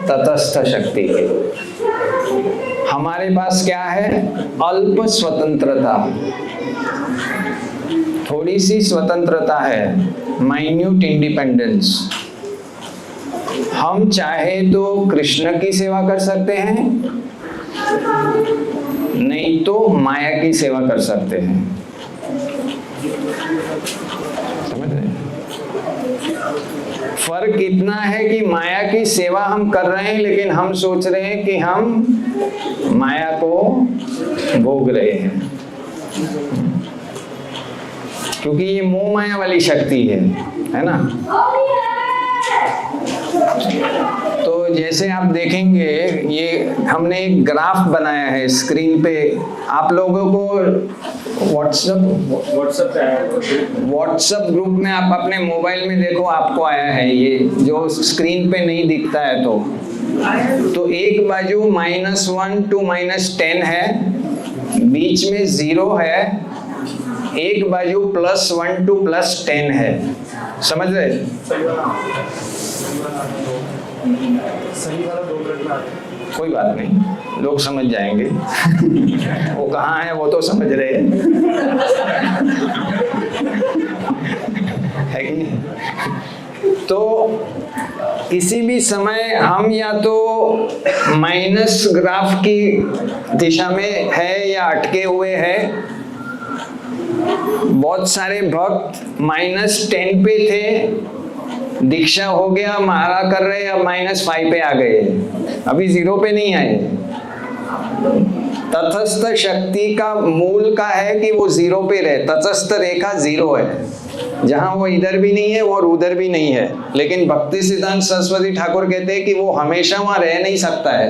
तटस्थ शक्ति के। हमारे पास क्या है? अल्प स्वतंत्रता, थोड़ी सी स्वतंत्रता है, माइन्यूट इंडिपेंडेंस। हम चाहे तो कृष्ण की सेवा कर सकते हैं, नहीं तो माया की सेवा कर सकते हैं। समझ रहे हैं? फर्क इतना है कि माया की सेवा हम कर रहे हैं, लेकिन हम सोच रहे हैं कि हम माया को भोग रहे हैं, क्योंकि ये मोह माया वाली शक्ति है ना। तो जैसे आप देखेंगे, ये हमने एक ग्राफ बनाया है स्क्रीन पे, आप लोगों को व्हाट्सएप ग्रुप में आप अपने मोबाइल में देखो, आपको आया है ये, जो स्क्रीन पे नहीं दिखता है तो एक बाजू -1 to -10 है, बीच में 0 है, एक बाजू +1 to +10 है। समझ रहे? कोई बात नहीं, लोग समझ जाएंगे। वो कहाँ है वो तो समझ रहे हैं। है कि नहीं? तो किसी भी समय हम या तो माइनस ग्राफ की दिशा में है या अटके हुए हैं। बहुत सारे भक्त -10 पे थे, दीक्षा हो गया, मारा कर रहे, अब -5 पे आ गए, अभी 0 पे नहीं आए। तटस्थ शक्ति का मूल का है कि वो 0 पे रहे, तटस्थ रेखा 0 है, जहां वो इधर भी नहीं है और उधर भी नहीं है। लेकिन भक्ति सिद्धांत सरस्वती ठाकुर कहते हैं कि वो हमेशा वहां रह नहीं सकता है,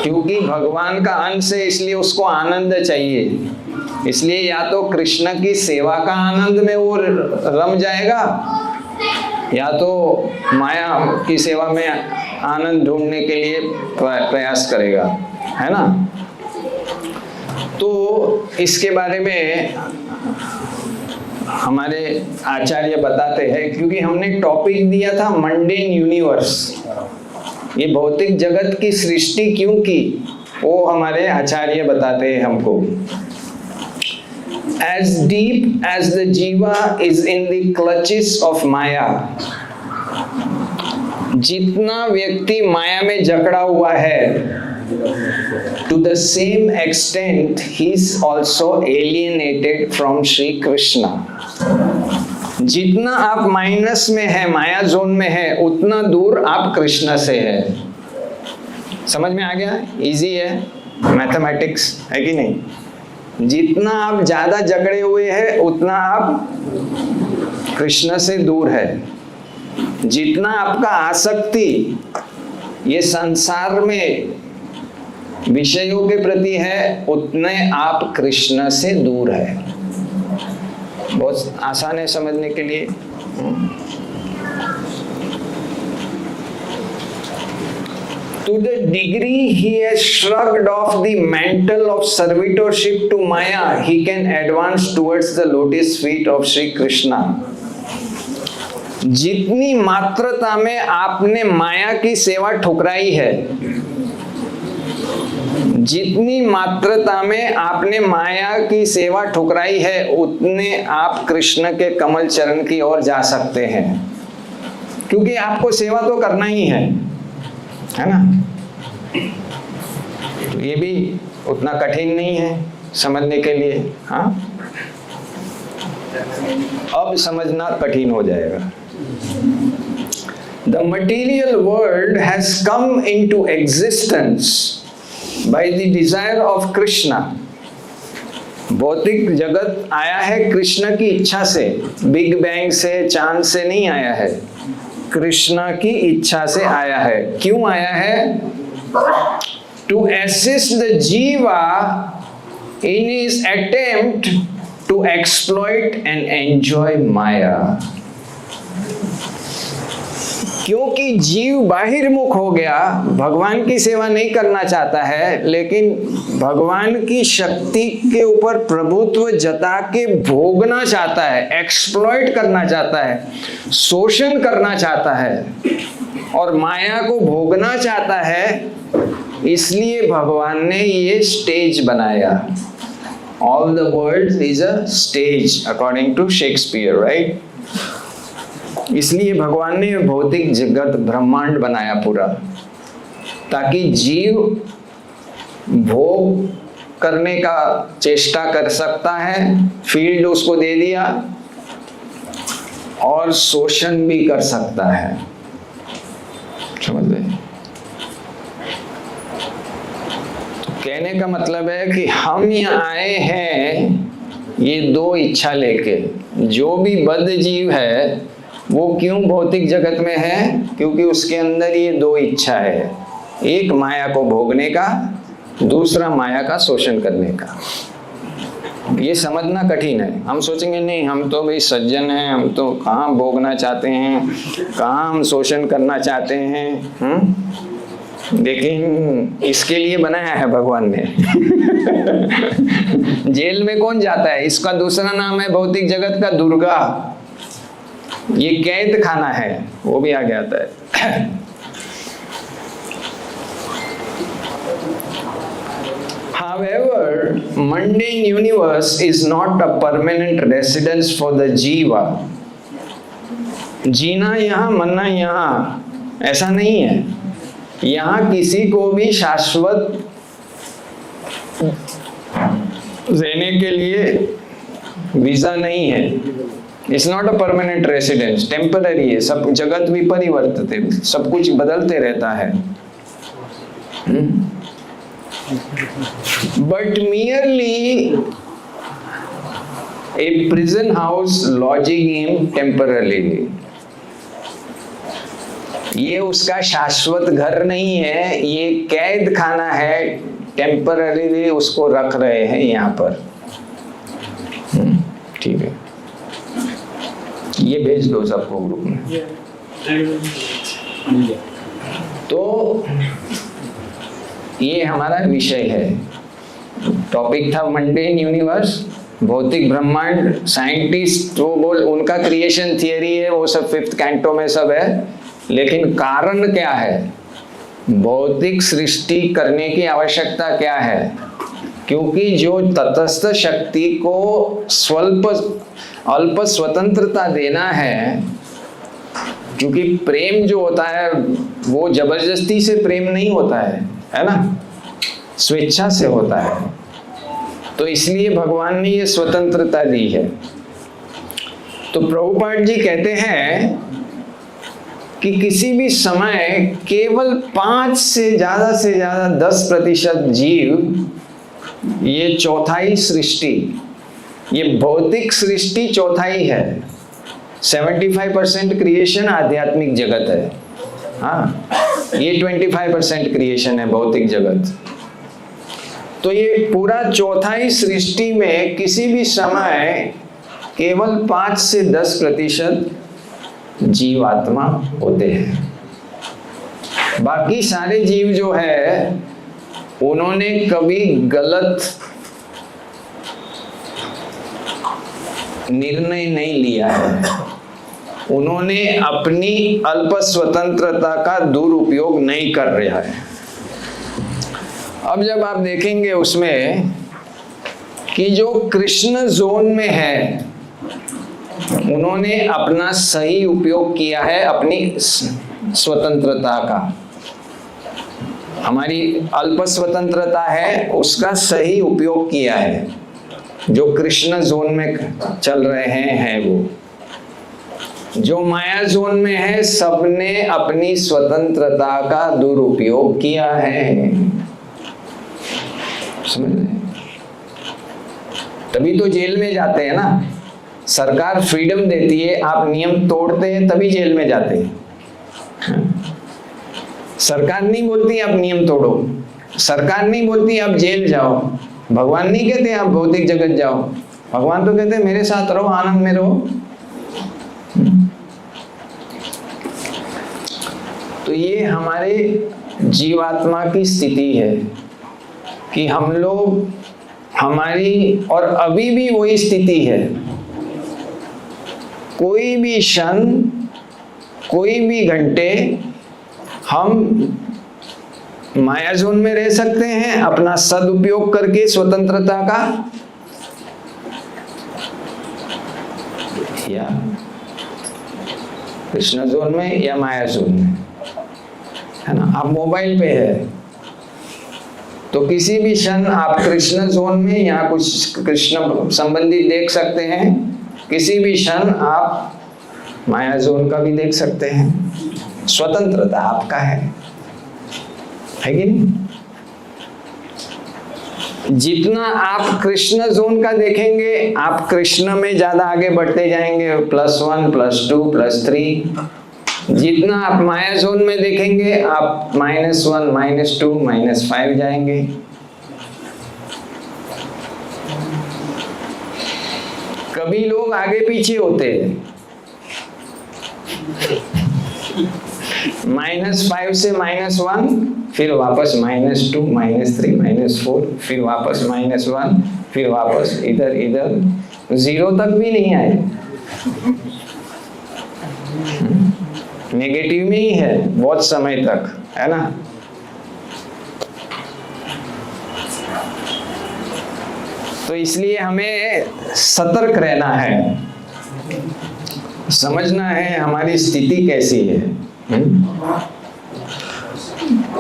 क्योंकि भगवान का अंश है, इसलिए उसको आनंद चाहिए। इसलिए या तो कृष्ण की सेवा का आनंद में वो रम जाएगा, या तो माया की सेवा में आनंद ढूंढने के लिए प्रयास करेगा, है ना। तो इसके बारे में हमारे आचार्य बताते हैं, क्योंकि हमने टॉपिक दिया था मंडेन यूनिवर्स, ये भौतिक जगत की सृष्टि क्यों की, वो हमारे आचार्य बताते हैं हमको। As deep as the jiva is in the clutches of Maya, जितना व्यक्ति माया में जकड़ा हुआ है, to the same extent he is also alienated from Shri Krishna. जितना आप माइनस में है, माया जोन में है, उतना दूर आप कृष्ण से है। समझ में आ गया? इजी है, मैथमेटिक्स है कि नहीं। जितना आप ज्यादा जकड़े हुए हैं, उतना आप कृष्ण से दूर है। जितना आपका आसक्ति ये संसार में विषयों के प्रति है, उतने आप कृष्ण से दूर है। बहुत आसान है समझने के लिए। To the degree he has shrugged off the mantle of servitorship to Maya, he can advance towards the lotus feet of Shri Krishna. जितनी मात्रता में आपने माया की सेवा ठुकराई है, जितनी मात्रता में आपने माया की सेवा ठुकराई है, उतने आप कृष्ण के कमल चरण की ओर जा सकते हैं, क्योंकि आपको सेवा तो करना ही है ना। तो ये भी उतना कठिन नहीं है समझने के लिए। हाँ, अब समझना कठिन हो जाएगा। The material world has come into existence by the desire of Krishna. भौतिक जगत आया है कृष्ण की इच्छा से, बिग बैंग से, चांद से नहीं आया है, कृष्ण की इच्छा से आया है। क्यों आया है? To assist the jiva in his attempt to exploit and enjoy Maya. क्योंकि जीव बाहिर्मुख हो गया, भगवान की सेवा नहीं करना चाहता है, लेकिन भगवान की शक्ति के ऊपर प्रभुत्व जता के भोगना चाहता है, एक्सप्लॉइट करना चाहता है, शोषण करना चाहता है और माया को भोगना चाहता है, इसलिए भगवान ने ये स्टेज बनाया। All the world is a stage according to Shakespeare, right? इसलिए भगवान ने भौतिक जगत ब्रह्मांड बनाया पूरा, ताकि जीव भोग करने का चेष्टा कर सकता है, फील्ड उसको दे दिया, और शोषण भी कर सकता है। समझ गए? तो कहने का मतलब है कि हम यहाँ आए हैं ये दो इच्छा लेके। जो भी बद्ध जीव है वो क्यों भौतिक जगत में है? क्योंकि उसके अंदर ये दो इच्छा है, एक माया को भोगने का, दूसरा माया का शोषण करने का। ये समझना कठिन है। हम सोचेंगे नहीं, हम तो भाई सज्जन हैं, हम तो कहाँ भोगना चाहते हैं, कहाँ हम शोषण करना चाहते हैं। लेकिन इसके लिए बनाया है भगवान ने। जेल में कौन जाता है? इसका दूसरा नाम है भौतिक जगत का दुर्गा। ये कैद खाना है, वो भी आगे आता है। However, mundane universe is not a permanent residence for the jiva. जीना यहाँ, मरना यहाँ, ऐसा नहीं है। यहाँ किसी को भी शाश्वत रहने के लिए वीजा नहीं है। It's not a permanent residence, temporary है। सब जगत भी परिवर्तित है, सब कुछ बदलते रहता है। But merely a prison house lodging in temporarily. ये उसका शाश्वत घर नहीं है, ये कैद खाना है, टेम्पररीली उसको रख रहे हैं यहाँ पर। ठीक है, ये भेज दो सबको ग्रुप में। तो ये हमारा विषय है। टॉपिक था मंडेन यूनिवर्स, भौतिक ब्रह्मांड। साइंटिस्ट वो बोल, उनका क्रिएशन थियरी है, वो सब 5th कैंटो में सब है। लेकिन कारण क्या है? भौतिक सृष्टि करने की आवश्यकता क्या है? क्योंकि जो तटस्थ शक्ति को अल्प स्वतंत्रता देना है, क्योंकि प्रेम जो होता है वो जबरदस्ती से प्रेम नहीं होता है ना, स्वेच्छा से होता है। तो इसलिए भगवान ने ये स्वतंत्रता दी है। तो प्रभुपाद जी कहते हैं कि किसी भी समय केवल 5 से ज्यादा 10% जीव, ये चौथाई सृष्टि, ये भौतिक सृष्टि चौथाई है। 75% क्रिएशन आध्यात्मिक जगत है। हाँ, ये 25% क्रिएशन है भौतिक जगत। तो ये पूरा चौथाई सृष्टि में किसी भी समय केवल 5 से 10% जीवात्मा होते हैं। बाकी सारे जीव जो है उन्होंने कभी गलत निर्णय नहीं लिया है, उन्होंने अपनी अल्प स्वतंत्रता का दुरुपयोग नहीं कर रहा है। अब जब आप देखेंगे उसमें कि जो कृष्ण जोन में है, उन्होंने अपना सही उपयोग किया है अपनी स्वतंत्रता का। हमारी अल्प स्वतंत्रता है, उसका सही उपयोग किया है। जो कृष्ण जोन में चल रहे हैं वो, जो माया जोन में है, सबने अपनी स्वतंत्रता का दुरुपयोग किया है। समझ रहे? तभी तो जेल में जाते हैं ना। सरकार फ्रीडम देती है, आप नियम तोड़ते हैं तभी जेल में जाते हैं। सरकार नहीं बोलती आप नियम तोड़ो, सरकार नहीं बोलती आप जेल जाओ, भगवान नहीं कहते आप भौतिक जगत जाओ। भगवान तो कहते हैं मेरे साथ रहो, आनंद में रहो। तो ये हमारे जीवात्मा की स्थिति है कि हम लोग, हमारी, और अभी भी वही स्थिति है। कोई भी क्षण, कोई भी घंटे हम माया जोन में रह सकते हैं अपना सदुपयोग करके स्वतंत्रता का, या कृष्ण जोन में या माया जोन में, है ना। आप मोबाइल पे है तो किसी भी क्षण आप कृष्ण जोन में या कुछ कृष्ण संबंधी देख सकते हैं, किसी भी क्षण आप माया जोन का भी देख सकते हैं। स्वतंत्रता आपका है कि नहीं? जितना आप कृष्ण जोन का देखेंगे आप कृष्ण में ज्यादा आगे बढ़ते जाएंगे, +1 +2 +3। जितना आप माया जोन में देखेंगे आप -1 -2 -5 जाएंगे। कभी लोग आगे पीछे होते हैं, -5 से -1, फिर वापस -2 -3 -4, फिर वापस -1, फिर वापस इधर इधर, 0 तक भी नहीं आए, नेगेटिव में ही है बहुत समय तक, है ना। तो इसलिए हमें सतर्क रहना है, समझना है हमारी स्थिति कैसी है।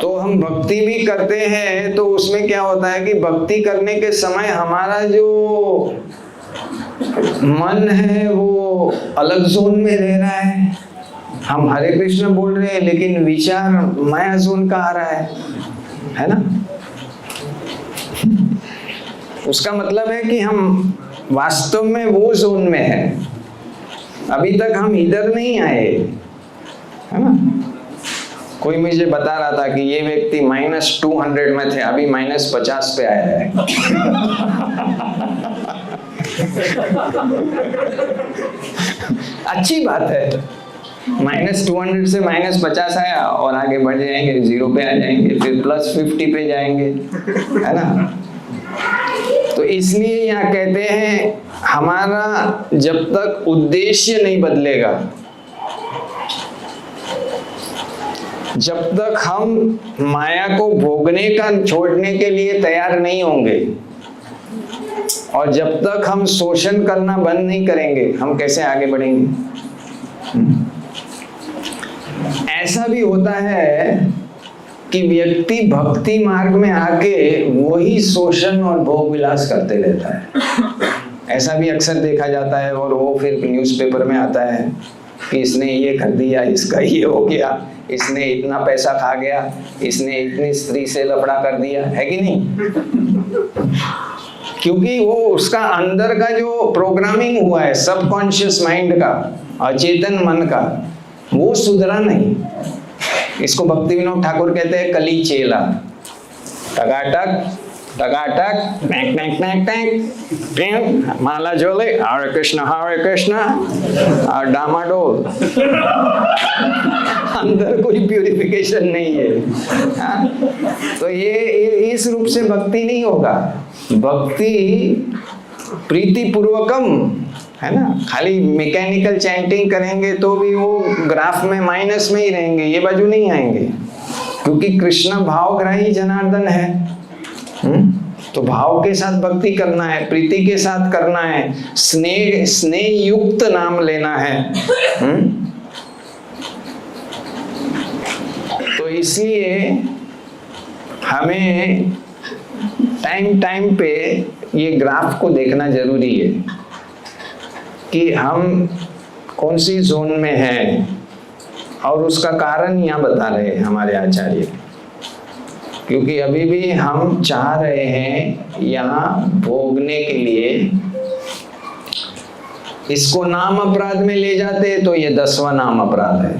तो हम भक्ति भी करते हैं तो उसमें क्या होता है कि भक्ति करने के समय हमारा जो मन है वो अलग जोन में रह रहा है। हम हरे कृष्ण बोल रहे हैं लेकिन विचार माया जोन का आ रहा है ना। उसका मतलब है कि हम वास्तव में वो जोन में है, अभी तक हम इधर नहीं आए, है ना। कोई मुझे बता रहा था कि ये व्यक्ति -200 में थे, अभी -50 पे आया है। अच्छी बात है, -200 से -50 आया और आगे बढ़ जाएंगे, 0 पे आ जाएंगे, फिर +50 पे जाएंगे, है ना। तो इसलिए यहाँ कहते हैं हमारा जब तक उद्देश्य नहीं बदलेगा, जब तक हम माया को भोगने का छोड़ने के लिए तैयार नहीं होंगे और जब तक हम शोषण करना बंद नहीं करेंगे, हम कैसे आगे बढ़ेंगे। ऐसा भी होता है कि व्यक्ति भक्ति मार्ग में आके वही शोषण और भोग विलास करते रहता है। ऐसा भी अक्सर देखा जाता है और वो फिर न्यूज़पेपर में आता है कि इसने ये कर दिया, इसका ये हो गया, इसने इतना पैसा खा गया, इसने इतनी स्त्री से लफड़ा कर दिया, है कि नहीं। क्योंकि वो उसका अंदर का जो प्रोग्रामिंग हुआ है सबकॉन्शियस माइंड का, अचेतन मन का, वो सुधरा नहीं। इसको भक्ति विनोद ठाकुर कहते हैं कली चेला, टकाटक टकाटक टैंक टैंक टैंक टैंक, माला जोले हरे कृष्ण और डामाडोल। अंदर कोई प्यूरिफिकेशन नहीं है। हाँ? तो ये इस रूप से भक्ति नहीं होगा। भक्ति प्रीति पूर्वकम, है ना। खाली मैकेनिकल चैंटिंग करेंगे तो भी वो ग्राफ में माइनस में ही रहेंगे, ये बाजू नहीं आएंगे, क्योंकि कृष्ण भावग्राही जनार्दन है। तो भाव के साथ भक्ति करना है, प्रीति के साथ करना है, स्नेह युक्त नाम लेना है। तो इसलिए हमें टाइम पे ये ग्राफ को देखना जरूरी है कि हम कौन सी जोन में हैं, और उसका कारण यहाँ बता रहे हैं हमारे आचार्य। क्योंकि अभी भी हम चाह रहे हैं यहाँ भोगने के लिए, इसको नाम अपराध में ले जाते तो ये 10वां नाम अपराध है,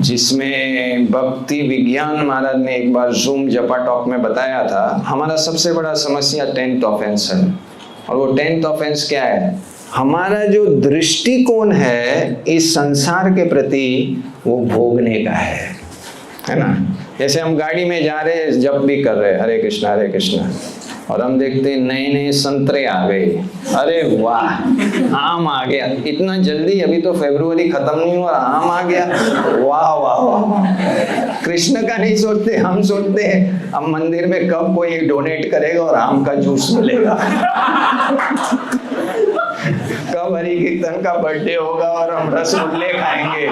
जिसमें भक्ति विज्ञान महाराज ने एक बार जूम जपा टॉक में बताया था। हमारा सबसे बड़ा समस्या 10th ऑफेंस है, और वो 10th ऑफेंस क्या है? हमारा जो दृष्टिकोण है इस संसार के प्रति वो भोगने का है ना। जैसे हम गाड़ी में जा रहे हैं, जप भी कर रहे हैं हरे कृष्णा, और हम देखते हैं नए नए संतरे आ गए, अरे वाह आम आ गया, इतना जल्दी, अभी तो फरवरी खत्म नहीं हुआ आम आ गया, वाह वाह वाह। कृष्ण का नहीं सोचते, हम सोचते हैं अब मंदिर में कब कोई डोनेट करेगा और आम का जूस मिलेगा, कब हरि कीर्तन का बर्थडे होगा और हम रसगुल्ले खाएंगे।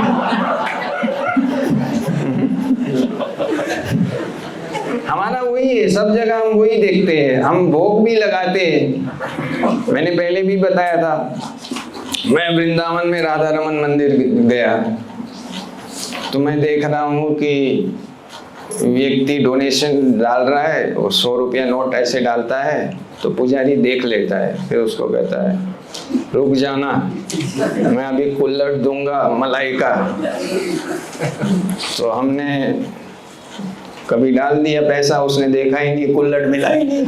हमारा वही है, सब जगह हम वही देखते हैं, हम भोग भी लगाते हैं। मैंने पहले भी बताया था, मैं वृंदावन में राधा रमन मंदिर गया तो मैं देख रहा हूँ कि व्यक्ति डोनेशन डाल रहा है, वो 100 रुपया नोट ऐसे डालता है, तो पुजारी देख लेता है, फिर उसको कहता है रुक जाना, मैं अभी कुल्लड़ दूंगा मलाई का। तो हमने कभी डाल दिया पैसा, उसने देखा ही नहीं, कुल्लड़ मिला ही नहीं।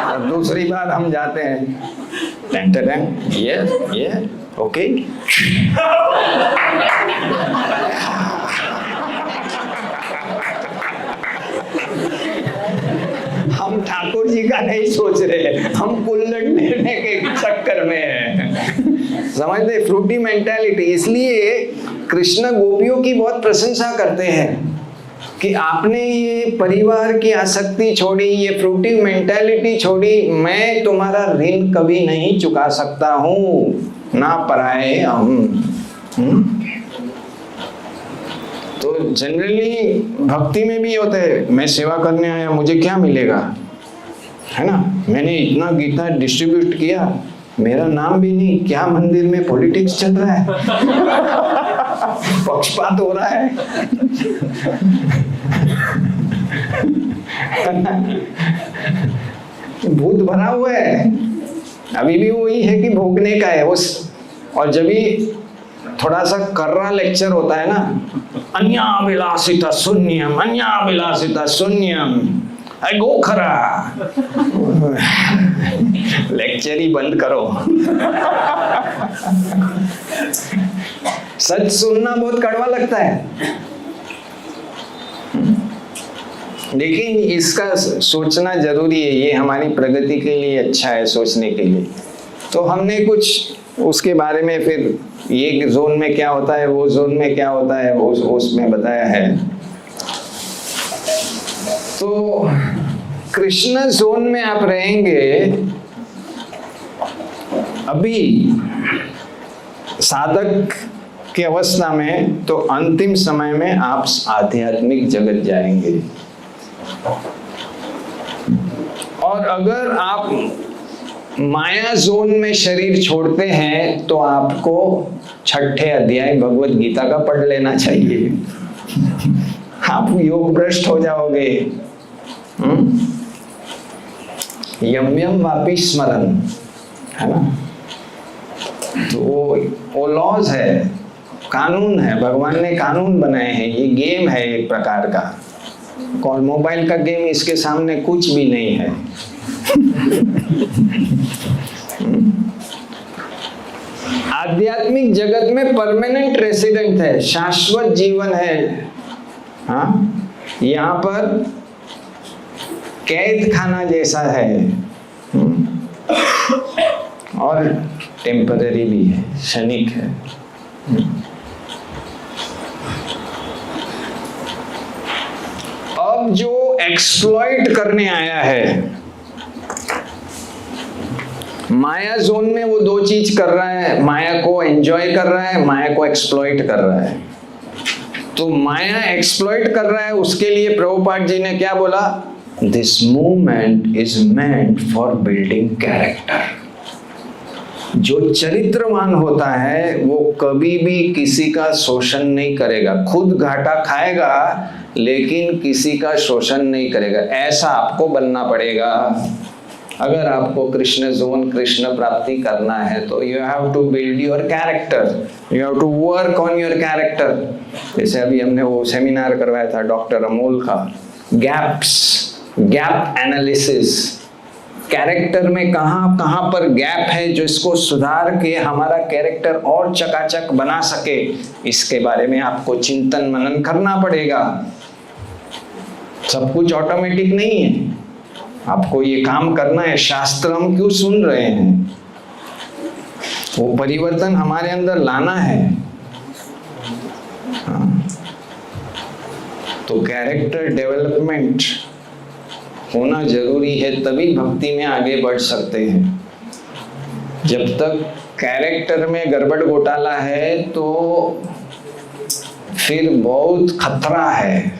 और दूसरी बार हम जाते हैं, ये ओके, हम ठाकुर जी का नहीं सोच रहे, हम कुल्लड़ लेने के चक्कर में हैं। समझते, फ्रूटी मेंटालिटी। इसलिए कृष्ण गोपियों की बहुत प्रशंसा करते हैं कि आपने ये परिवार की आसक्ति छोड़ी, ये फ्रूटी मेंटालिटी छोड़ी, मैं तुम्हारा ऋण कभी नहीं चुका सकता हूँ, ना पराए हम। तो जनरली भक्ति में भी होता है, मैं सेवा करने आया, मुझे क्या मिलेगा, है ना, मैंने इतना गीता डिस्ट्रीब्यूट किया, मेरा नाम भी नहीं, क्या मंदिर में पॉलिटिक्स चल रहा है, पक्षपात हो रहा है। भूत भरा हुआ है, अभी भी वही है कि भोगने का है उस। और जब भी थोड़ा सा कर्रा लेक्चर होता है ना, अन्याभिलाषिता शून्यम, अन्याभिलाषिता शून्यम, आई गो खरा, लेक्चर ही बंद करो। सच सुनना बहुत कड़वा लगता है, लेकिन इसका सोचना जरूरी है, ये हमारी प्रगति के लिए अच्छा है सोचने के लिए। तो हमने कुछ उसके बारे में, फिर ये जोन में क्या होता है, वो जोन में क्या होता है, वो उसमें बताया है। तो कृष्ण जोन में आप रहेंगे, अभी साधक की अवस्था में, तो अंतिम समय में आप आध्यात्मिक जगत जाएंगे। और अगर आप माया जोन में शरीर छोड़ते हैं तो आपको 6ठे अध्याय भगवत गीता का पढ़ लेना चाहिए, आप योग भ्रष्ट हो जाओगे। यम यम वापि स्मरण, है ना। तो वो लॉज है, कानून है, भगवान ने कानून बनाए हैं, ये गेम है एक प्रकार का। कौन मोबाइल का गेम इसके सामने कुछ भी नहीं है। आध्यात्मिक जगत में परमानेंट रेसिडेंट है, शाश्वत जीवन है। हाँ, यहाँ पर कैद खाना जैसा है और टेम्पररी भी है, क्षणिक है। अब जो एक्सप्लॉइट करने आया है माया जोन में, वो दो चीज कर रहा है, माया को एंजॉय कर रहा है, माया को एक्सप्लॉइट कर रहा है। तो माया एक्सप्लॉइट कर रहा है, उसके लिए प्रभुपाद जी ने क्या बोला, this movement is meant for building character. जो चरित्रवान होता है वो कभी भी किसी का शोषण नहीं करेगा, खुद घाटा खाएगा लेकिन किसी का शोषण नहीं करेगा। ऐसा आपको बनना पड़ेगा अगर आपको कृष्ण जोन, कृष्ण प्राप्ति करना है। तो you have to build your character, you have to work on your character. जैसे अभी हमने वो सेमिनार करवाया था डॉक्टर अमोल का, गैप एनालिसिस, कैरेक्टर में कहाँ कहाँ पर गैप है जो इसको सुधार के हमारा कैरेक्टर और चकाचक बना सके, इसके बारे में आपको चिंतन मनन करना पड़ेगा। सब कुछ ऑटोमेटिक नहीं है, आपको ये काम करना है। शास्त्र हम क्यों सुन रहे हैं? वो परिवर्तन हमारे अंदर लाना है। हाँ। तो कैरेक्टर डेवलपमेंट होना जरूरी है, तभी भक्ति में आगे बढ़ सकते हैं। जब तक कैरेक्टर में गड़बड़ घोटाला है तो फिर बहुत खतरा है,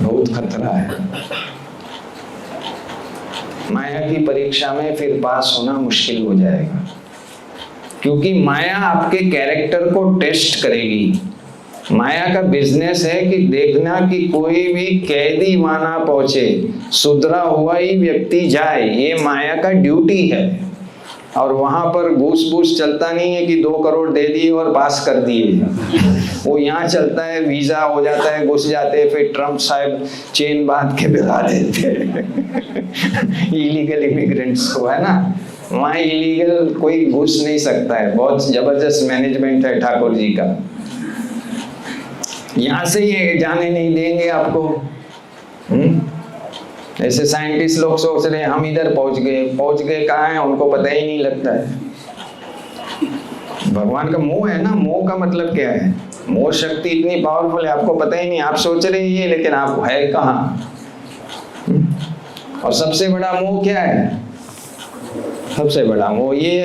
बहुत खतरा है। माया की परीक्षा में फिर पास होना मुश्किल हो जाएगा, क्योंकि माया आपके कैरेक्टर को टेस्ट करेगी। माया का बिजनेस है कि देखना कि कोई भी कैदी वहां ना पहुंचे, सुधरा हुआ ही व्यक्ति जाए, ये माया का ड्यूटी है। और वहां पर घूस घूस चलता नहीं है कि 2 करोड़ दे दिए और पास कर दिए। वो यहाँ चलता है, वीजा हो जाता है, घुस जाते हैं, फिर ट्रम्प साहब चेन बांध के भिगा देते इलीगल इमिग्रेंट्स को, है ना। वहाँ इलीगल कोई घुस नहीं सकता है, बहुत जबरदस्त मैनेजमेंट है ठाकुर जी का। यहाँ से ही जाने नहीं देंगे आपको। ऐसे साइंटिस्ट लोग सोच रहे हैं हम इधर पहुंच गए कहाँ हैं उनको पता ही नहीं लगता है। भगवान का मोह है ना, मोह का मतलब क्या है? मोह शक्ति इतनी पावरफुल है, आपको पता ही नहीं। आप सोच रहे हैं लेकिन आप है कहाँ? और सबसे बड़ा मोह क्या है? सबसे बड़ा मोह ये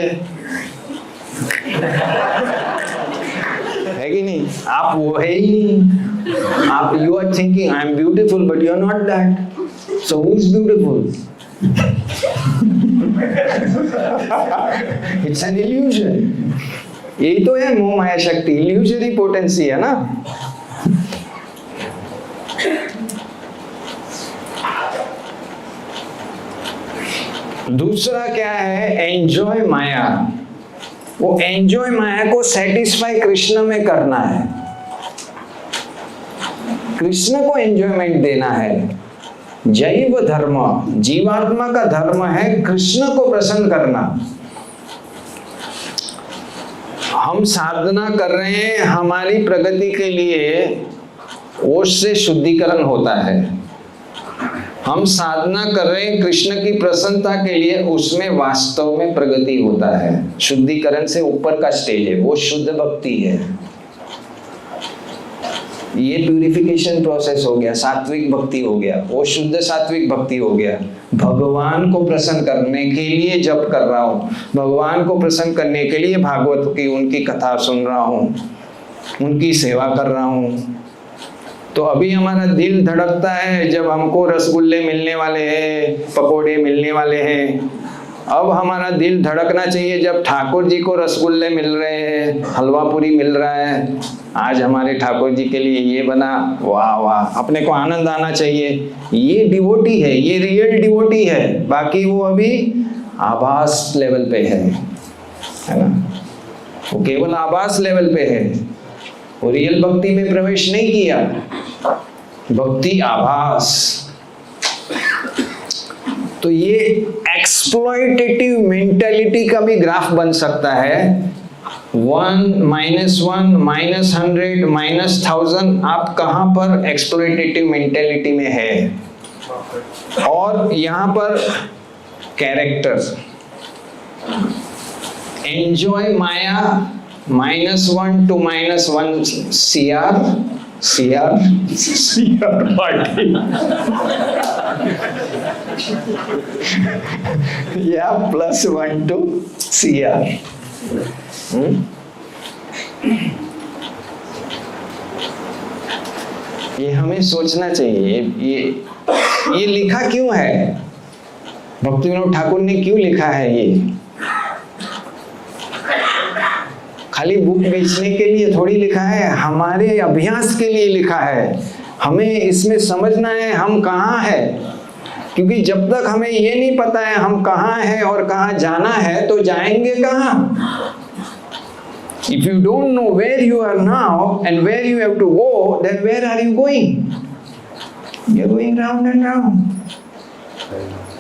है कि नहीं? आप वो है ही नहीं। आप you are thinking I am beautiful but you are not that. So who is beautiful? It's an illusion. यही तो है मोह माया शक्ति, इल्यूजरी पोटेंसी है ना। दूसरा क्या है? एंजॉय माया। वो एंजॉय माया को सेटिस्फाई कृष्ण में करना है, कृष्ण को एंजॉयमेंट देना है। जैव धर्म, जीवात्मा का धर्म है कृष्ण को प्रसन्न करना। हम साधना कर रहे हैं हमारी प्रगति के लिए, उससे शुद्धिकरण होता है। हम साधना कर रहे हैं कृष्ण की प्रसन्नता के लिए, उसमें वास्तव में प्रगति होता है। शुद्धिकरण से ऊपर का स्टेज है, वो शुद्ध भक्ति है। ये प्यूरिफिकेशन प्रोसेस हो गया, सात्विक भक्ति हो गया, वो शुद्ध सात्विक भक्ति हो गया। भगवान को प्रसन्न करने के लिए जप कर रहा हूँ, भगवान को प्रसन्न करने के लिए भागवत की उनकी कथा सुन रहा हूँ, उनकी सेवा कर रहा हूँ। तो अभी हमारा दिल धड़कता है जब हमको रसगुल्ले मिलने वाले हैं, पकोड़े मिलने वाले हैं। अब हमारा दिल धड़कना चाहिए जब ठाकुर जी को रसगुल्ले मिल रहे हैं, हलवा पूरी मिल रहा है। आज हमारे ठाकुर जी के लिए ये बना, वाह वाह, अपने को आनंद आना चाहिए। ये डिवोटी है, ये रियल डिवोटी है। बाकी वो अभी आभास लेवल पे है ना, वो केवल आभास लेवल पे है, वो रियल भक्ति में प्रवेश नहीं किया। भक्ति आभास। तो ये एक्सप्लॉइटेटिव मेंटालिटी का भी ग्राफ बन सकता है। 1, -1, -100, -1000, आप कहां पर एक्सप्लॉइटेटिव मेंटालिटी में है। और यहां पर character, enjoy Maya -1 to -1 CR party या +1 to CR। ये हमें सोचना चाहिए। ये लिखा क्यों है? भक्ति विनोद ठाकुर ने क्यों लिखा है? ये खाली बुक बेचने के लिए थोड़ी लिखा है, हमारे अभ्यास के लिए लिखा है। हमें इसमें समझना है हम कहाँ है, क्योंकि जब तक हमें ये नहीं पता है हम कहाँ हैं और कहाँ जाना है तो जाएंगे कहाँ। If you don't know where you are now and where you have to go, then where are you going? You're going round and round.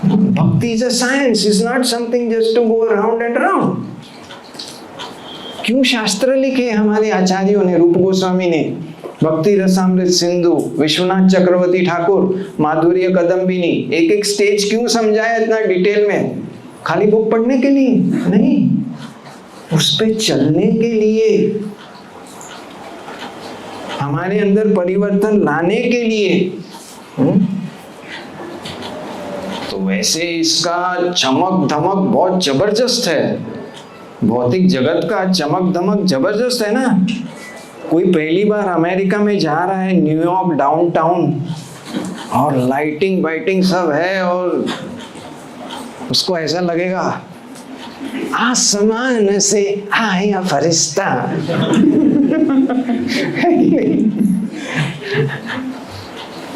Bhakti is a science, is not something just to go around and around. क्यों शास्त्र लिखे हमारे आचार्यों ने, रूप गोस्वामी ने, भक्ति रसामृत सिंधु, विश्वनाथ चक्रवर्ती ठाकुर, माधुर्य कदम्बिनी, एक एक स्टेज क्यों समझाया इतना डिटेल में? खाली बुक पढ़ने के लिए नहीं, उस पे चलने के लिए, हमारे अंदर परिवर्तन लाने के लिए। तो वैसे इसका चमक धमक बहुत जबरदस्त है, भौतिक जगत का चमक धमक जबरदस्त है ना। कोई पहली बार अमेरिका में जा रहा है, न्यूयॉर्क डाउनटाउन, और लाइटिंग वाइटिंग सब है, और उसको ऐसा लगेगा आसमान से आया फरिश्ता।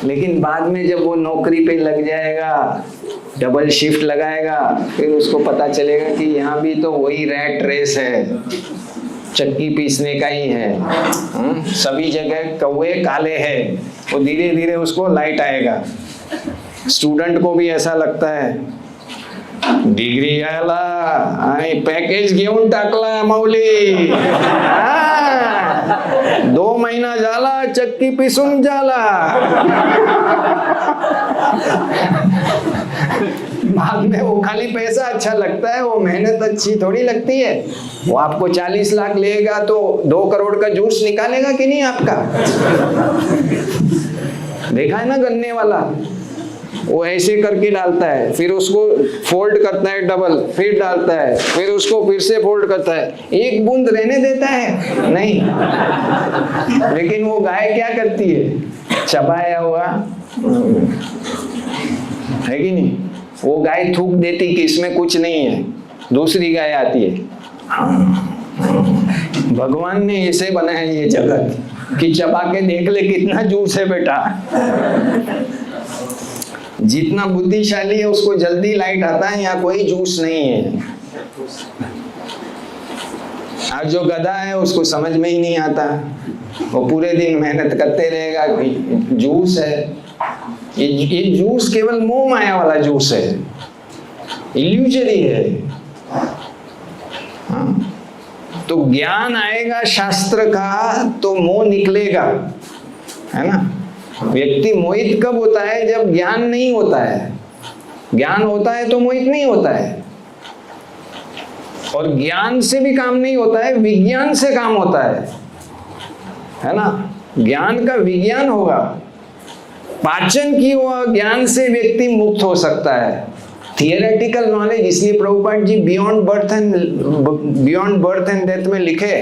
लेकिन बाद में जब वो नौकरी पे लग जाएगा, डबल शिफ्ट लगाएगा, फिर उसको पता चलेगा कि यहाँ भी तो वही रैट रेस है, चक्की पीसने का ही है, सभी जगह कौवे काले हैं। वो धीरे धीरे उसको लाइट आएगा। स्टूडेंट को भी ऐसा लगता है, डिग्री आला आणि पॅकेज घेऊन टाकला माऊली, 2 महिना झाला चक्की पिसून झाला। बाद में वो खाली पैसा अच्छा लगता है, वो मेहनत अच्छी थोड़ी लगती है। वो आपको 40 लाख लेगा तो 2 करोड़ का जूस निकालेगा कि नहीं आपका? देखा है ना गन्ने वाला, वो ऐसे करके डालता है, फिर उसको फोल्ड करता है डबल, फिर डालता है, फिर उसको फिर से फोल्ड करता है, एक बूंद रहने देता है नहीं। लेकिन वो गाय क्या करती है? चबाया हुआ है कि नहीं? वो गाय थूक देती कि इसमें कुछ नहीं है, दूसरी गाय आती है। भगवान ने ऐसे बनाया ये जगत कि चबा के देख ले कितना जूस है बेटा। जितना बुद्धिशाली है उसको जल्दी लाइट आता है, यहाँ कोई जूस नहीं है। आज जो गधा है उसको समझ में ही नहीं आता, वो पूरे दिन मेहनत करते रहेगा कि जूस है। ये जूस केवल मोह माया वाला जूस है, इल्यूजरी है। हाँ? तो ज्ञान आएगा शास्त्र का तो मोह निकलेगा, है ना। व्यक्ति मोहित कब होता है? जब ज्ञान नहीं होता है। ज्ञान होता है तो मोहित नहीं होता है। और ज्ञान से भी काम नहीं होता है, विज्ञान से काम होता है ना। ज्ञान का विज्ञान होगा, पाचन की हुआ ज्ञान से व्यक्ति मुक्त हो सकता है। थियोरेटिकल नॉलेज, इसलिए Prabhupada ji beyond birth and death में लिखे,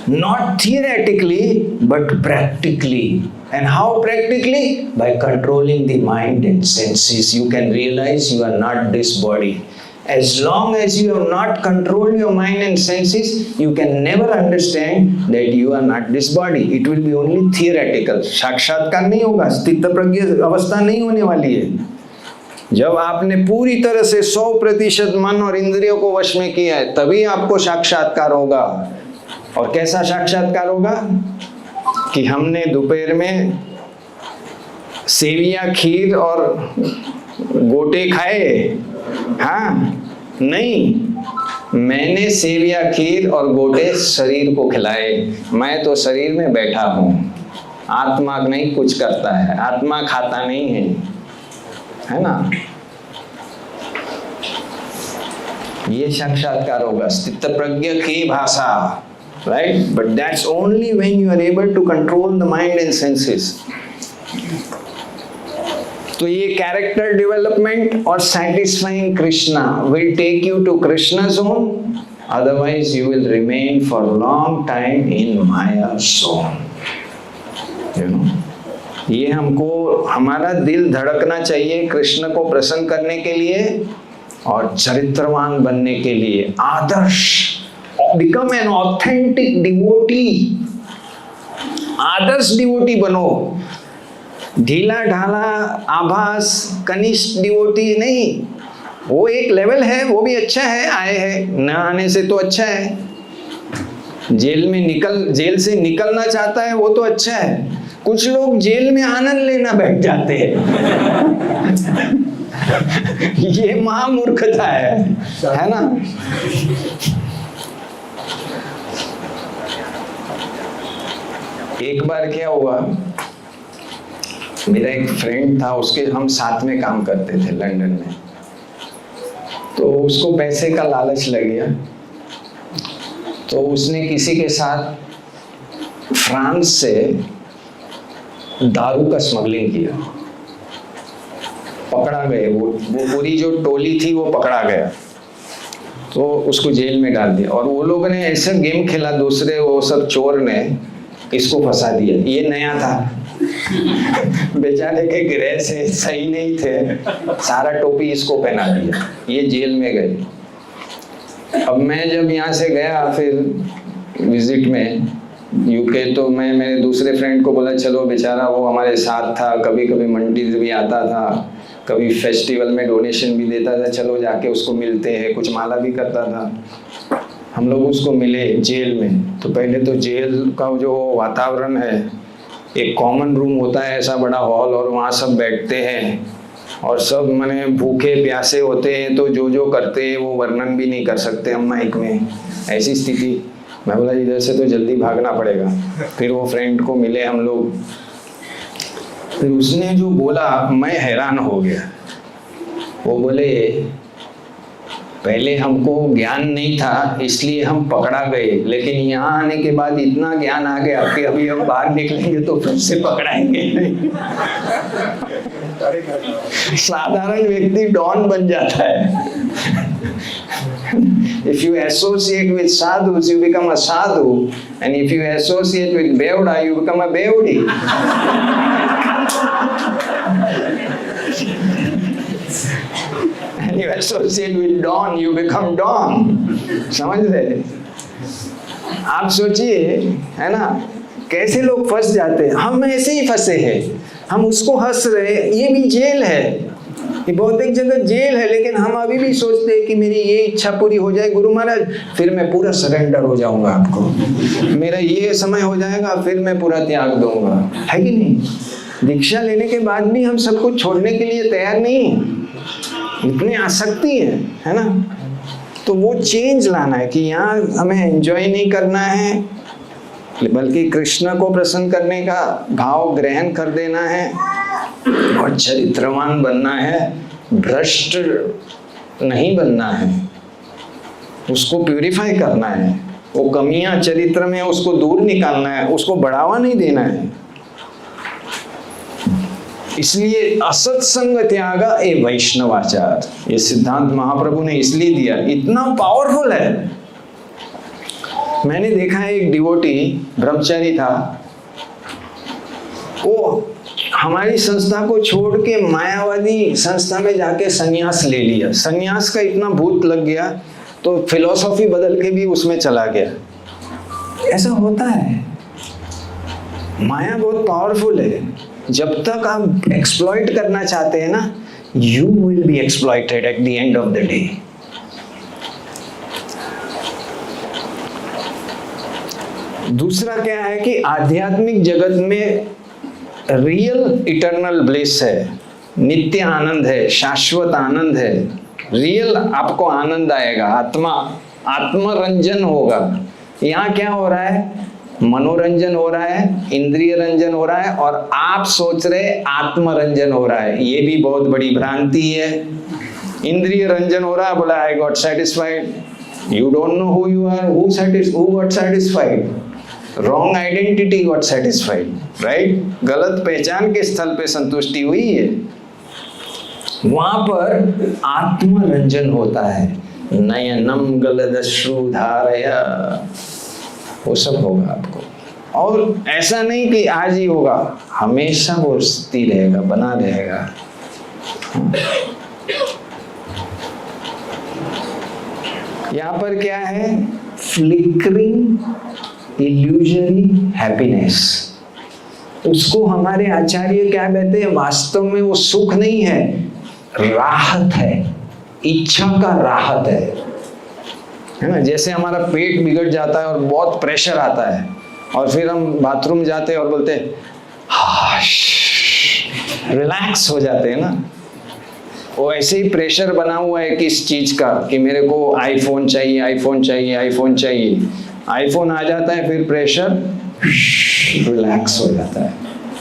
not theoretically but practically. And how practically? By controlling the mind and senses. You can realize you are not this body. As long as you have not controlled your mind and senses, you can never understand that you are not this body. It will be only theoretical. साक्षात्कार नहीं होगा, स्थित प्रज्ञ अवस्था नहीं होने वाली है। जब आपने पूरी तरह से 100% मन और इंद्रियों को वश में किया है, तभी आपको साक्षात्कार होगा। और कैसा साक्षात्कार होगा? कि हमने दोपहर में सेविया, खीर और गोटे खाए? हाँ नहीं, मैंने सेविया, खीर और गोटे शरीर को खिलाए। मैं तो शरीर में बैठा हूँ, आत्मा नहीं कुछ करता है, आत्मा खाता नहीं है ना। ये साक्षात्कार होगा, स्थित प्रज्ञ की भाषा, right? But that's only when you are able to control the mind and senses. तो ये कैरेक्टर डेवलपमेंट और satisfying Krishna will take you to Krishna zone. Otherwise, you will remain for a long time in Maya zone. You know? ये हमको, हमारा दिल धड़कना चाहिए कृष्ण को प्रसन्न करने के लिए और चरित्रवान बनने के लिए। आदर्श, become an authentic devotee. Adarsh devotee बनो। ढीला ढाला आभास कनिष्ठ डिवोटी नहीं, वो एक लेवल है, वो भी अच्छा है। आए हैं, न आने से तो अच्छा है। जेल से निकलना चाहता है वो तो अच्छा है, कुछ लोग जेल में आनंद लेना बैठ जाते हैं। ये महामूर्खता है ना। एक बार क्या हुआ, मेरा एक फ्रेंड था, उसके हम साथ में काम करते थे लंदन में। तो उसको पैसे का लालच लग गया, तो उसने किसी के साथ फ्रांस से दारू का स्मगलिंग किया। पकड़ा गए, वो पूरी जो टोली थी वो पकड़ा गया, तो उसको जेल में डाल दिया। और वो लोगों ने ऐसा गेम खेला, दूसरे वो सब चोर ने इसको फंसा दिया। ये नया था, बेचारे के गृह से सही नहीं थे, सारा टोपी इसको पहना दिया, ये जेल में गए। अब मैं जब यहाँ से गया फिर विजिट में यूके, तो मैं मेरे दूसरे फ्रेंड को बोला चलो, बेचारा वो हमारे साथ था, कभी कभी मंडीज भी आता था, कभी फेस्टिवल में डोनेशन भी देता था, चलो जाके उसको मिलते हैं, कुछ माला भी करता था। हम लोग उसको मिले जेल में। तो पहले तो जेल का जो वातावरण है, एक कॉमन रूम होता है ऐसा बड़ा हॉल, और वहाँ सब बैठते हैं और सब माने भूखे प्यासे होते हैं, तो जो करते हैं वो वर्णन भी नहीं कर सकते हम माइक में, ऐसी स्थिति। मैं बोला इधर से तो जल्दी भागना पड़ेगा। फिर वो फ्रेंड को मिले हम लोग, फिर उसने जो बोला मैं हैरान हो गया। वो बोले पहले हमको ज्ञान नहीं था इसलिए हम पकड़ा गए, लेकिन यहाँ आने के बाद इतना ज्ञान आ गया कि अभी हम बाहर निकलेंगे तो फिर से पकड़ाएंगे नहीं। साधारण व्यक्ति डॉन बन जाता है। If you associate with sadhus, you become a sadhu, and if you associate with beoda, you become a beodi. And you associate with don, you become don. समझ रहे? आप सोचिए, है ना, कैसे लोग फंस जाते हैं। हम ऐसे ही फंसे हैं, हम उसको हंस रहे हैं, ये भी जेल है, ये भौतिक जगत जेल है, लेकिन हम अभी भी सोचते हैं कि मेरी ये इच्छा पूरी हो जाए गुरु महाराज, फिर मैं पूरा सरेंडर हो जाऊंगा आपको, मेरा ये समय हो जाएगा, फिर मैं पूरा त्याग दूंगा, है कि नहीं? दीक्षा लेने के बाद भी हम सब कुछ छोड़ने के लिए तैयार नहीं, इतनी आसक्ति है ना। तो वो चेंज लाना है कि यहाँ हमें एंजॉय नहीं करना है, बल्कि कृष्ण को प्रसन्न करने का भाव ग्रहण कर देना है और चरित्रवान बनना है, भ्रष्ट नहीं बनना है, उसको प्यूरिफाई करना है, वो कमियां चरित्र में उसको दूर निकालना है, उसको बढ़ावा नहीं देना है। इसलिए असत्संग त्याग ए वैष्णवाचार, ये सिद्धांत महाप्रभु ने इसलिए दिया, इतना पावरफुल है। मैंने देखा है एक डिवोटी ब्रह्मचारी था, वो हमारी संस्था को छोड़ के मायावादी संस्था में जाके संन्यास ले लिया। संन्यास का इतना भूत लग गया तो फिलॉसफी बदल के भी उसमें चला गया। ऐसा होता है, माया बहुत पावरफुल है। जब तक आप एक्सप्लॉइट करना चाहते हैं ना, you will be exploited at the end of the day. दूसरा क्या है कि आध्यात्मिक जगत में रियल इटर्नल ब्लिस है, नित्य आनंद है, शाश्वत आनंद है, रियल आपको आनंद आएगा, आत्मरंजन होगा। यहाँ क्या हो रहा है? मनोरंजन हो रहा है, इंद्रिय रंजन हो रहा है, और आप सोच रहे आत्मरंजन हो रहा है। ये भी बहुत बड़ी भ्रांति है। इंद्रिय रंजन हो रहा है, बोला I got satisfied. You don't know who you are, who got satisfied? Wrong identity got satisfied, right? गलत पहचान के स्थल पे संतुष्टि हुई है। वहां पर आत्मरंजन होता है। नयनम गलदश्रु धारया, वो सब होगा आपको। और ऐसा नहीं कि आज ही होगा, हमेशा वो स्थिर रहेगा, बना रहेगा। यहाँ पर क्या है? Flickering illusory happiness. उसको हमारे आचार्य क्या कहते हैं? वास्तव में वो सुख नहीं है, राहत है, इच्छा का राहत है ना। जैसे हमारा पेट बिगड़ जाता है और बहुत प्रेशर आता है, और फिर हम बाथरूम जाते हैं और बोलते हैं रिलैक्स हो जाते हैं ना। वो ऐसे ही प्रेशर बना हुआ है किस चीज का कि मेरे को आईफोन चाहिए, आईफोन चाहिए, आईफोन चाहिए। आईफोन आ जाता है, फिर प्रेशर रिलैक्स हो जाता है।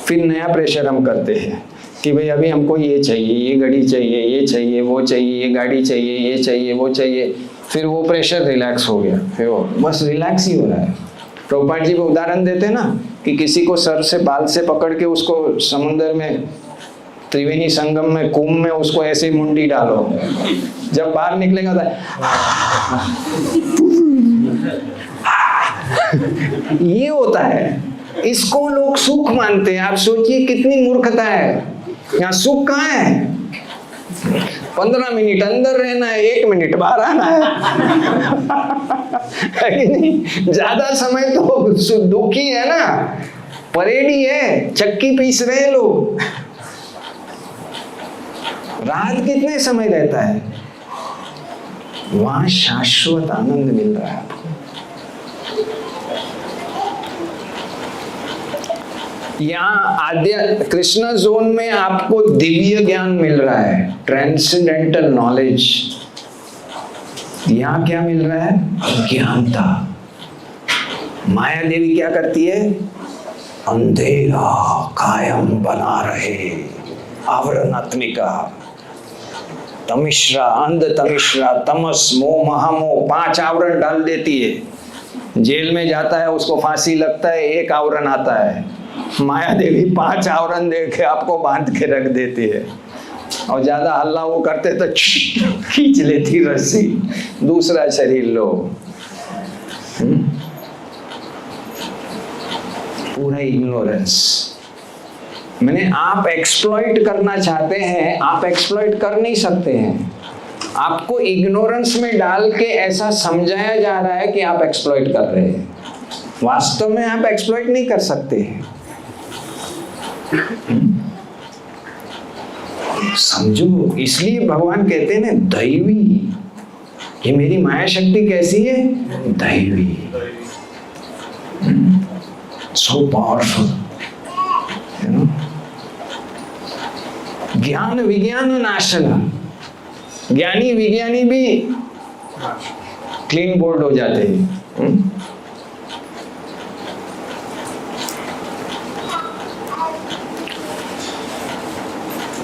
फिर नया प्रेशर हम करते हैं कि भाई अभी हमको ये चाहिए, ये घड़ी चाहिए, ये चाहिए, वो चाहिए, ये गाड़ी चाहिए, ये चाहिए, वो चाहिए। फिर वो प्रेशर रिलैक्स हो गया, फिर वो बस रिलैक्स ही हो रहा है। प्रभुपाद जी को उदाहरण देते हैं ना कि किसी को सर से बाल से पकड़ के उसको समुद्र में, त्रिवेणी संगम में, कुंभ में उसको ऐसे मुंडी डालो, जब बाहर निकलेगा तो ये होता है। इसको लोग सुख मानते हैं। आप सोचिए कितनी मूर्खता है। यहाँ सुख कहाँ है? 15 मिनट अंदर रहना है, 1 मिनट बाहर आना है कि नहीं? ज्यादा समय तो दुखी है ना, परेडी है, चक्की पीस रहे हैं लोग। रात कितने समय रहता है? वहां शाश्वत आनंद मिल रहा है आपको। यहाँ आद्य कृष्ण जोन में आपको दिव्य ज्ञान मिल रहा है, ट्रांसेंडेंटल नॉलेज। यहाँ क्या मिल रहा है? ज्ञानता। माया देवी क्या करती है? अंधेरा कायम बना रहे, आवरणात्मिका, तमिश्रा, अंध तमिश्रा, तमस, मोह, महामोह, 5 आवरण डाल देती है। जेल में जाता है, उसको फांसी लगता है, 1 आवरण आता है। माया देवी 5 आवरण दे के आपको बांध के रख देती है, और ज्यादा हल्ला वो करते तो खींच लेती रस्सी, दूसरा शरीर लो। पूरा इग्नोरेंस। मैंने आप एक्सप्लॉइट करना चाहते हैं, आप एक्सप्लॉइट कर नहीं सकते हैं। आपको इग्नोरेंस में डाल के ऐसा समझाया जा रहा है कि आप एक्सप्लॉइट कर रहे हैं। वास्तव में आप एक्सप्लॉइट नहीं कर सकते हैं। समझो, इसलिए भगवान कहते हैं ना दैवी। ये मेरी माया शक्ति कैसी है? दैवी। So powerful. ज्ञान विज्ञान नाशन। ज्ञानी विज्ञानी भी क्लीन बोर्ड हो जाते हैं।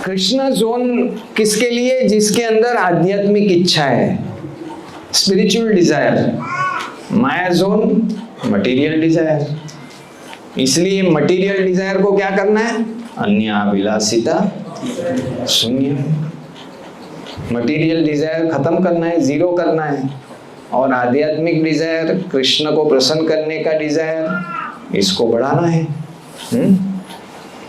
कृष्णा जोन किसके लिए? जिसके अंदर आध्यात्मिक इच्छा है, स्पिरिचुअल डिजायर। माया जोन मटेरियल डिजायर। इसलिए मटेरियल डिजायर को क्या करना है? अन्याभिलाषिता शून्य। मटेरियल डिजायर खत्म करना है, जीरो करना है। और आध्यात्मिक डिजायर, कृष्ण को प्रसन्न करने का डिजायर, इसको बढ़ाना है।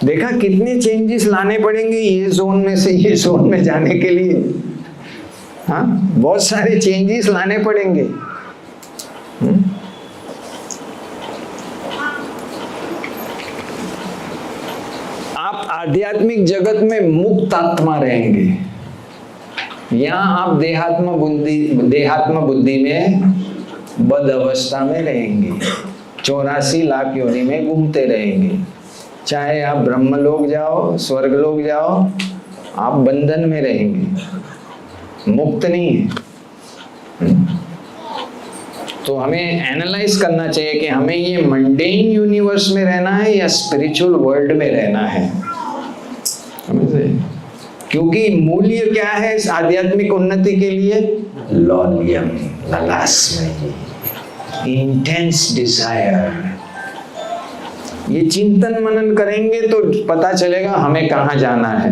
देखा कितने चेंजेस लाने पड़ेंगे ये जोन में से ये जोन में जाने के लिए। हाँ, बहुत सारे चेंजेस लाने पड़ेंगे। आप आध्यात्मिक जगत में मुक्त आत्मा रहेंगे। यहाँ आप देहात्म बुद्धि में बद अवस्था में रहेंगे। 84 लाख योनि में घूमते रहेंगे। चाहे आप ब्रह्मलोक जाओ, स्वर्गलोक जाओ, आप बंधन में रहेंगे, मुक्त नहीं है। तो हमें एनालाइज करना चाहिए कि हमें ये मंडेन यूनिवर्स में रहना है या स्पिरिचुअल वर्ल्ड में रहना है। समझे? क्योंकि मूल्य क्या है इस आध्यात्मिक उन्नति के लिए? लौल्यम, ललास्मयी, इंटेंस डिजायर। ये चिंतन मनन करेंगे तो पता चलेगा हमें कहाँ जाना है।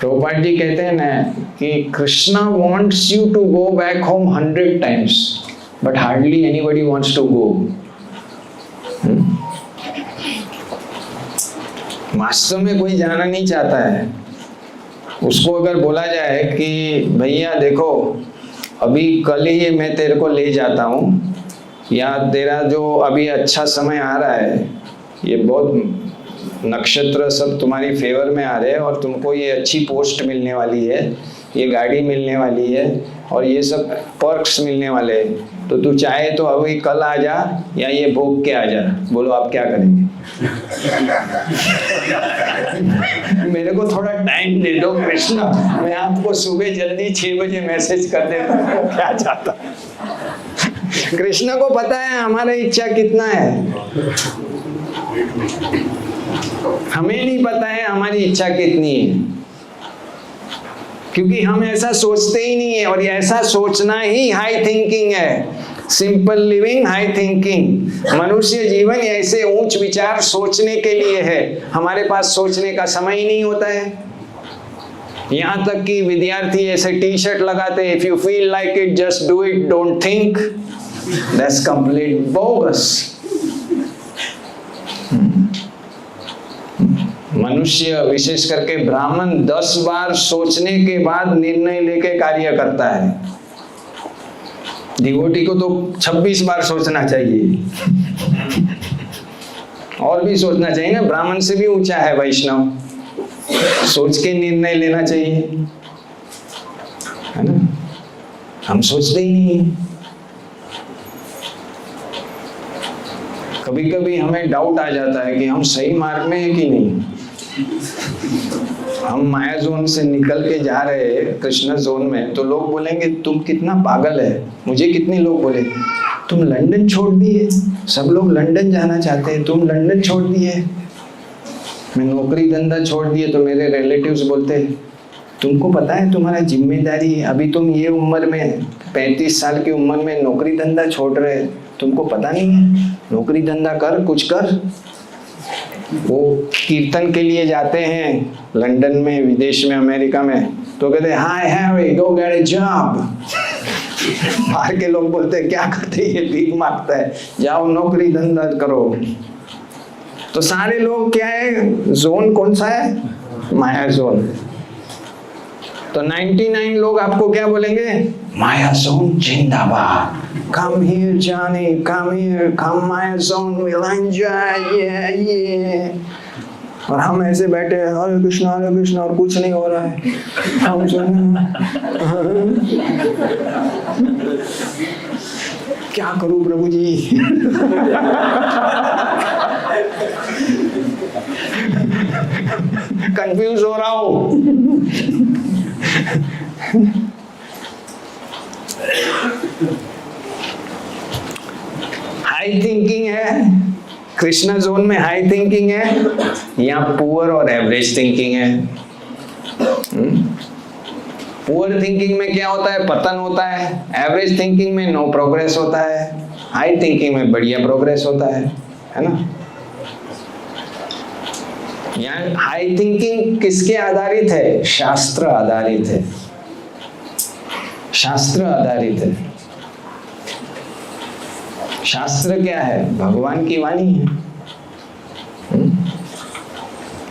प्रभुपाद जी कहते हैं ना कि Krishna wants you to go back home 100 times, but hardly anybody wants to go. वास्तव में कोई जाना नहीं चाहता है। उसको अगर बोला जाए कि भैया देखो अभी कल ही मैं तेरे को ले जाता हूँ, या तेरा जो अभी अच्छा समय आ रहा है, ये बहुत नक्षत्र सब तुम्हारी फेवर में आ रहे हैं और तुमको ये अच्छी पोस्ट मिलने वाली है, ये गाड़ी मिलने वाली है और ये सब पर्क्स मिलने वाले हैं, तो तू चाहे तो अभी कल आ जा या ये भोग के आ जा, बोलो आप क्या करेंगे? मेरे को थोड़ा टाइम दे दो कृष्ण, मैं आपको सुबह जल्दी 6 बजे मैसेज कर देता हूँ, क्या चाहता। कृष्ण को पता है हमारा इच्छा कितना है, हमें नहीं पता है हमारी इच्छा कितनी है, क्योंकि हम ऐसा सोचते ही नहीं है। और ये ऐसा सोचना ही हाई थिंकिंग है, सिंपल लिविंग हाई थिंकिंग। मनुष्य जीवन ऐसे ऊंच विचार सोचने के लिए है, हमारे पास सोचने का समय ही नहीं होता है। यहां तक कि विद्यार्थी ऐसे टी शर्ट लगाते हैं, if you feel like it just do it, don't think. That's complete bogus. मनुष्य विशेष करके ब्राह्मण 10 बार सोचने के बाद निर्णय लेके कार्य करता है। डिवोटी को तो 26 बार सोचना चाहिए, और भी सोचना चाहिए ना। ब्राह्मण से भी ऊंचा है वैष्णव, सोच के निर्णय लेना चाहिए, है ना। हम सोचते ही नहीं। कभी कभी हमें डाउट आ जाता है कि हम सही मार्ग में हैं कि नहीं। हम माया जोन से निकल के जा रहे हैं कृष्ण जोन में, तो लोग बोलेंगे तुम कितना पागल है। मुझे कितने लोग बोले तुम लंदन छोड़ दिए, सब लोग लंदन जाना चाहते हैं, तुम लंदन छोड़ दिए। मैं नौकरी धंधा छोड़ दिए तो मेरे रिलेटिव्स बोलते हैं तुमको पता है तुम्हारा जिम्मेदारी है, अभी तुम ये उम्र में 35 साल की उम्र में नौकरी धंधा छोड़ रहे, तुमको पता नहीं है, नौकरी धंधा कर, कुछ कर। वो कीर्तन के लिए जाते हैं लंदन में, विदेश में, अमेरिका में, तो कहते हैं hi Harry go get a job. बाहर के लोग बोलते हैं क्या करते ये भीख मांगता है, जाओ नौकरी धंधा करो। तो सारे लोग क्या है, जोन कौन सा है, माया जोन। तो 99 लोग आपको क्या बोलेंगे, माया जोन जिंदाबाद, come here Johnny, come here, come Maya zone, we'll enjoy, yeah. और हम ऐसे बैठे हैं हरे कृष्णा और कुछ नहीं हो रहा है। हम क्या करूं प्रभु जी। कंफ्यूज हो रहा हूं। हाई थिंकिंग है, कृष्णा जोन में हाई थिंकिंग है, या पुअर और एवरेज थिंकिंग है। पुअर थिंकिंग में क्या होता है, पतन होता है। एवरेज थिंकिंग में नो प्रोग्रेस होता है। हाई थिंकिंग में बढ़िया प्रोग्रेस होता है ना। यहाँ हाई थिंकिंग किसके आधारित है, शास्त्र आधारित है, शास्त्र आधारित है। शास्त्र क्या है, भगवान की वाणी है।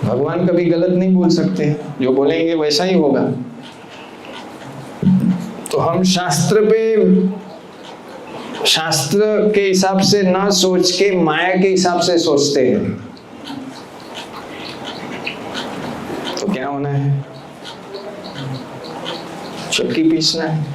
भगवान कभी गलत नहीं बोल सकते, जो बोलेंगे वैसा ही होगा। तो हम शास्त्र के हिसाब से ना सोच के माया के हिसाब से सोचते हैं, तो क्या होना है, चक्की पीसना है।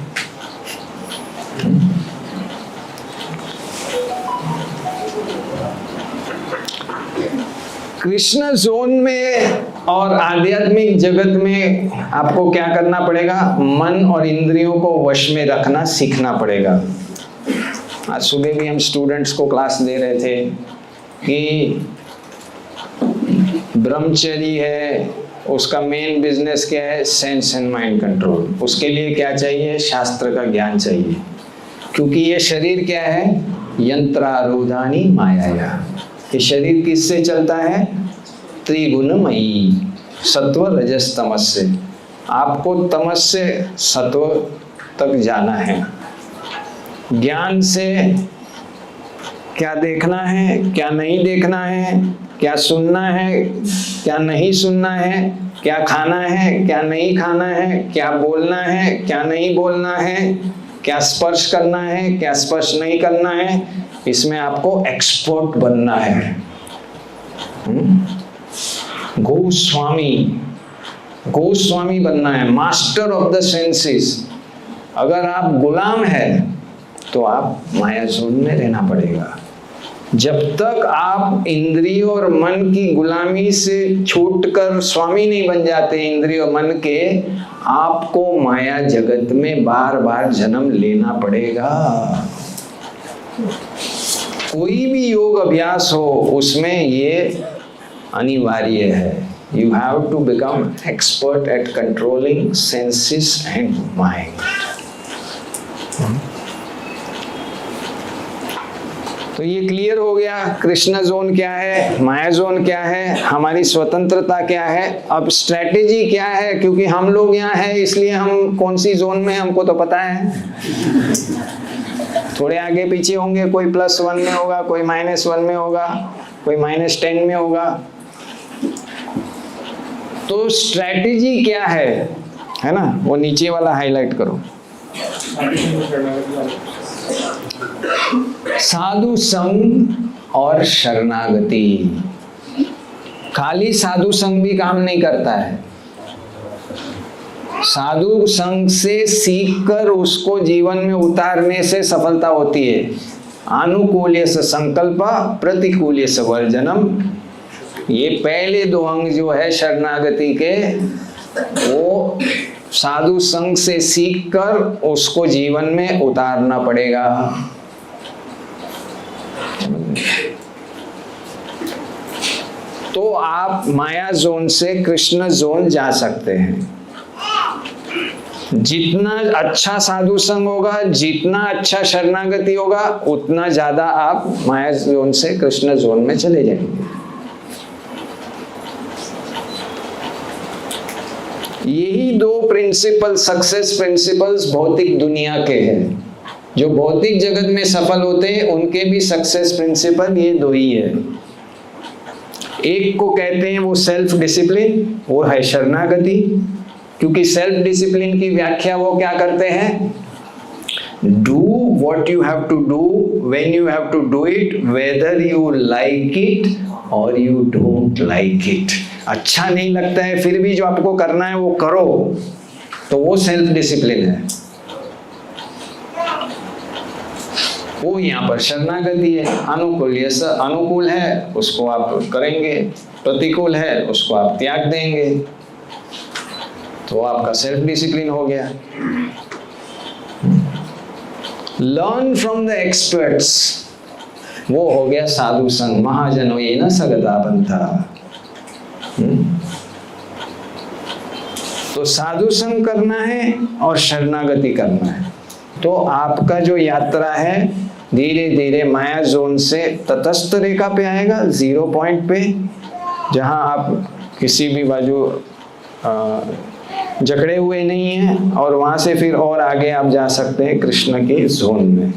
कृष्ण जोन में और आध्यात्मिक जगत में आपको क्या करना पड़ेगा, मन और इंद्रियों को वश में रखना सीखना पड़ेगा। आज सुबह भी हम स्टूडेंट्स को क्लास दे रहे थे कि ब्रह्मचर्य है, उसका मेन बिजनेस क्या है, सेंस एंड माइंड कंट्रोल। उसके लिए क्या चाहिए, शास्त्र का ज्ञान चाहिए, क्योंकि ये शरीर क्या है, यंत्रारूढ़ानी माया। ये शरीर किससे चलता है, त्रिगुणमयी, सत्व रजस तमस से। आपको तमस से सत्व तक जाना है। ज्ञान से क्या देखना है, क्या नहीं देखना है, क्या सुनना है, क्या नहीं सुनना है, क्या खाना है, क्या नहीं खाना है, क्या बोलना है, क्या नहीं बोलना है, क्या स्पर्श करना है, क्या स्पर्श नहीं करना है, इसमें आपको एक्सपर्ट बनना है। गोस्वामी बनना है, मास्टर ऑफ द सेंसेस। अगर आप गुलाम है तो आप माया जोन में रहना पड़ेगा। जब तक आप इंद्रियों और मन की गुलामी से छूटकर स्वामी नहीं बन जाते इंद्रिय और मन के, आपको माया जगत में बार बार जन्म लेना पड़ेगा। कोई भी योग अभ्यास हो उसमें ये अनिवार्य है। You have to become expert at controlling senses and mind. तो ये क्लियर हो गया, कृष्ण जोन क्या है, माया जोन क्या है, हमारी स्वतंत्रता क्या है। अब स्ट्रेटेजी क्या है, क्योंकि हम लोग यहाँ हैं इसलिए हम कौन सी जोन में हमको तो पता है। थोड़े आगे पीछे होंगे, कोई +1 में होगा, कोई -1 में होगा, कोई -10 में होगा। तो स्ट्रेटेजी क्या है ना, वो नीचे वाला हाईलाइट करो। साधु संग और शरणागति। खाली साधु संग भी काम नहीं करता है। साधु संग से सीखकर उसको जीवन में उतारने से सफलता होती है। अनुकूल्य से संकल्प, प्रतिकूल्य से वर्जनम। ये पहले 2 अंग जो है शरणागति के, वो साधु संग से सीखकर उसको जीवन में उतारना पड़ेगा। तो आप माया जोन से कृष्ण जोन जा सकते हैं। जितना अच्छा साधु संग होगा, जितना अच्छा शरणागति होगा, उतना ज्यादा आप माया जोन से कृष्ण जोन में चले जाएंगे। यही 2 प्रिंसिपल, सक्सेस प्रिंसिपल्स भौतिक दुनिया के हैं। जो भौतिक जगत में सफल होते हैं उनके भी सक्सेस प्रिंसिपल ये 2 ही है। एक को कहते हैं वो सेल्फ डिसिप्लिन, वो है शरणागति। क्योंकि सेल्फ डिसिप्लिन की व्याख्या वो क्या करते हैं, do what you have to do when you have to do it, whether you like it और यू डोंट लाइक इट। अच्छा नहीं लगता है फिर भी जो आपको करना है वो करो, तो वो सेल्फ डिसिप्लिन है। वो यहाँ पर शरणागति है। अनुकूल है उसको आप करेंगे, प्रतिकूल है उसको आप त्याग देंगे, तो आपका सेल्फ डिसिप्लिन हो गया। लर्न फ्रॉम द एक्सपर्ट्स, वो हो गया साधु संग। महाजनो ये न सगता पंथा। तो साधु संग करना है और शरणागति करना है। तो आपका जो यात्रा है धीरे धीरे माया जोन से तटस्थ रेखा पे आएगा, 0 पॉइंट पे, जहां आप किसी भी बाजू जकड़े हुए नहीं हैं, और वहां से फिर और आगे आप जा सकते हैं कृष्ण के जोन में।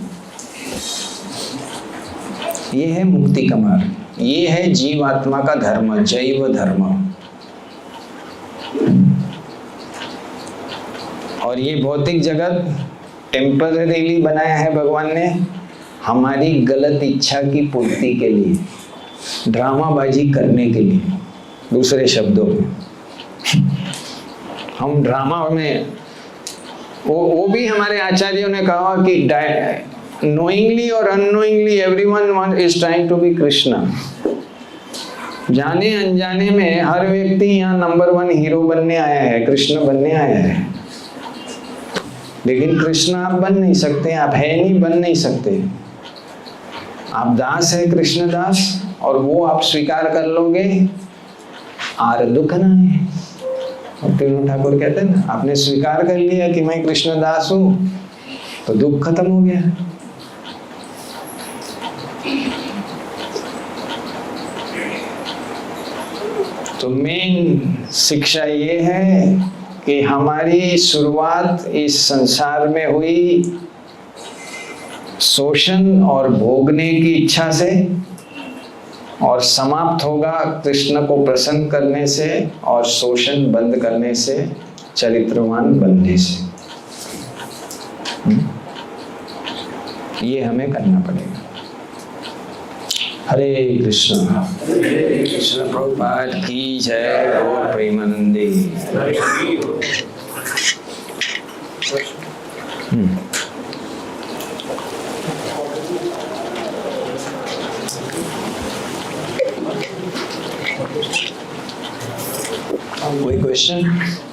ये है मुक्ति का मार्ग, ये है जीवात्मा का धर्म, जैव धर्म। और ये भौतिक जगत टेम्पररीली बनाया है भगवान ने हमारी गलत इच्छा की पूर्ति के लिए, ड्रामाबाजी करने के लिए। दूसरे शब्दों में हम ड्रामा में, वो भी हमारे आचार्यों ने कहा कि नोइंगली और unknowingly everyone is trying to be Krishna. जाने अनजाने में हर व्यक्ति यहाँ नंबर 1 हीरो बनने आया है, कृष्ण बनने आया है। लेकिन कृष्ण आप बन नहीं सकते, आप है नहीं, बन नहीं सकते। आप दास है, कृष्ण दास, और वो आप स्वीकार कर लोगे, आर दुख ना है। तीनों ठाकुर कहते हैं ना, आपने स्वीकार कर लिया कि मैं कृष्ण दास हूं, तो दुख खत्म हो गया। तो मेन शिक्षा ये है कि हमारी शुरुआत इस संसार में हुई शोषण और भोगने की इच्छा से, और समाप्त होगा कृष्ण को प्रसन्न करने से और शोषण बंद करने से, चरित्रवान बनने से। ये हमें करना पड़ेगा। हरे कृष्ण। कृष्ण प्रभुपाद की जय। गौर प्रेमानंदी। question.